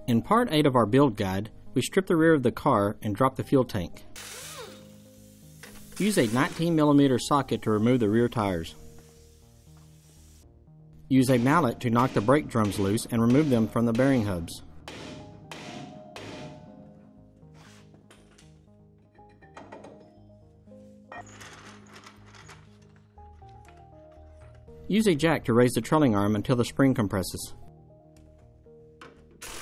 In Part 8 of our build guide, we strip the rear of the car and drop the fuel tank. Use a 19mm socket to remove the rear tires. Use a mallet to knock the brake drums loose and remove them from the bearing hubs. Use a jack to raise the trolling arm until the spring compresses.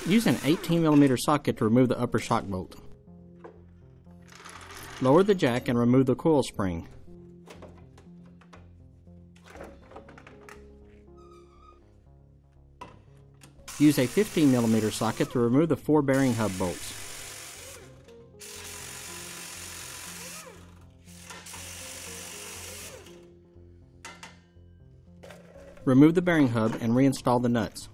Use an 18mm socket to remove the upper shock bolt. Lower the jack and remove the coil spring. Use a 15mm socket to remove the 4 bearing hub bolts. Remove the bearing hub and reinstall the nuts.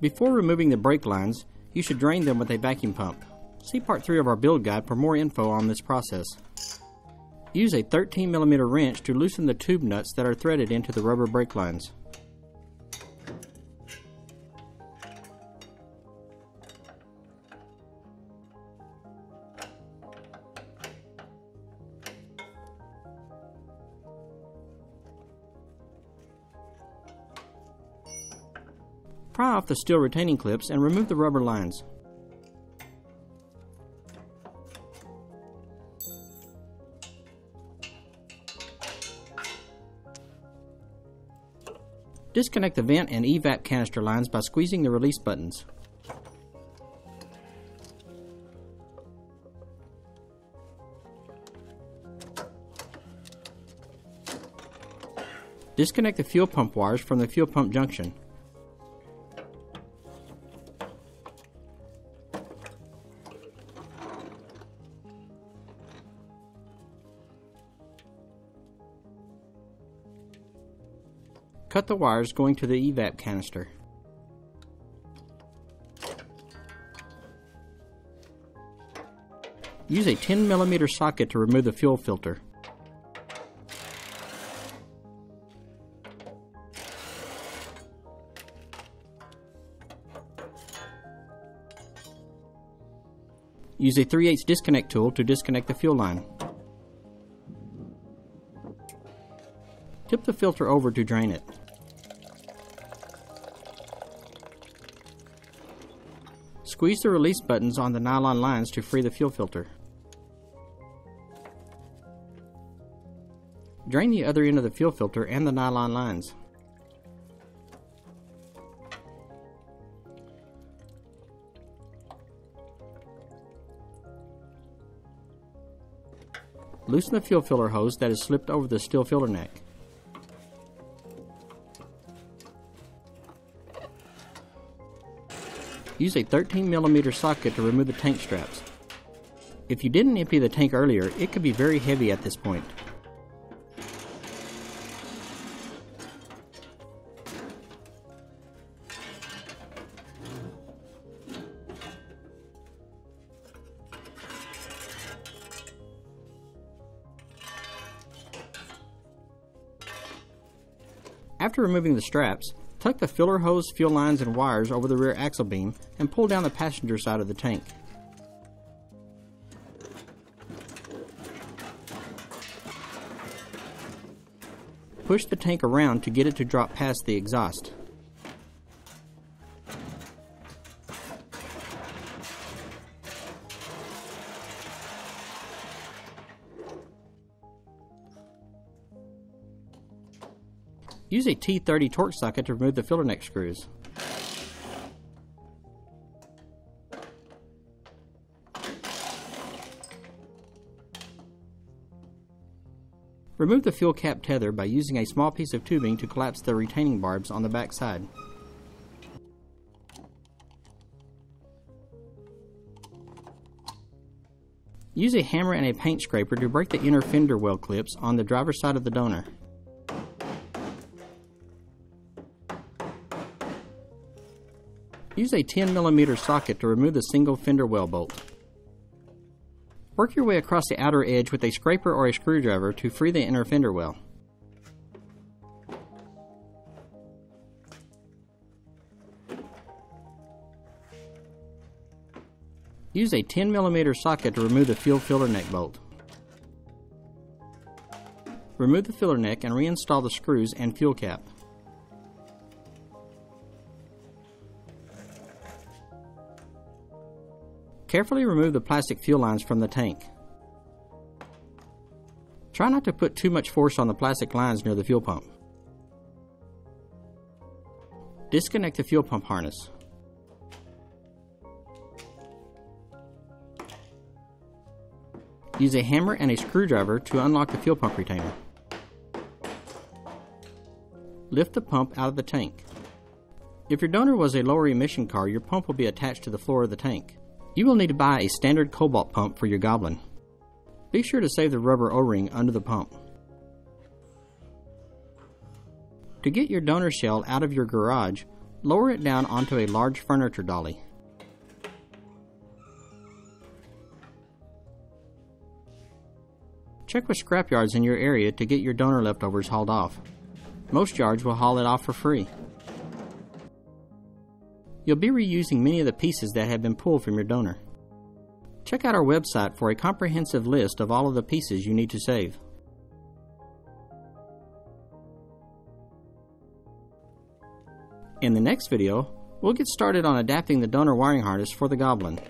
Before removing the brake lines, you should drain them with a vacuum pump. See Part 3 of our build guide for more info on this process. Use a 13mm wrench to loosen the tube nuts that are threaded into the rubber brake lines. Pry off the steel retaining clips and remove the rubber lines. Disconnect the vent and evap canister lines by squeezing the release buttons. Disconnect the fuel pump wires from the fuel pump junction. Cut the wires going to the evap canister. Use a 10mm socket to remove the fuel filter. Use a 3/8 disconnect tool to disconnect the fuel line. Tip the filter over to drain it. Squeeze the release buttons on the nylon lines to free the fuel filter. Drain the other end of the fuel filter and the nylon lines. Loosen the fuel filler hose that is slipped over the steel filter neck. Use a 13mm socket to remove the tank straps. If you didn't empty the tank earlier, it could be very heavy at this point. After removing the straps, tuck the filler hose, fuel lines, and wires over the rear axle beam and pull down the passenger side of the tank. Push the tank around to get it to drop past the exhaust. Use a T30 torque socket to remove the filler neck screws. Remove the fuel cap tether by using a small piece of tubing to collapse the retaining barbs on the back side. Use a hammer and a paint scraper to break the inner fender well clips on the driver's side of the donor. Use a 10mm socket to remove the single fender well bolt. Work your way across the outer edge with a scraper or a screwdriver to free the inner fender well. Use a 10mm socket to remove the fuel filler neck bolt. Remove the filler neck and reinstall the screws and fuel cap. Carefully remove the plastic fuel lines from the tank. Try not to put too much force on the plastic lines near the fuel pump. Disconnect the fuel pump harness. Use a hammer and a screwdriver to unlock the fuel pump retainer. Lift the pump out of the tank. If your donor was a lower emission car, your pump will be attached to the floor of the tank. You will need to buy a standard cobalt pump for your Goblin. Be sure to save the rubber O-ring under the pump. To get your donor shell out of your garage, lower it down onto a large furniture dolly. Check with scrap yards in your area to get your donor leftovers hauled off. Most yards will haul it off for free. You'll be reusing many of the pieces that have been pulled from your donor. Check out our website for a comprehensive list of all of the pieces you need to save. In the next video, we'll get started on adapting the donor wiring harness for the Goblin.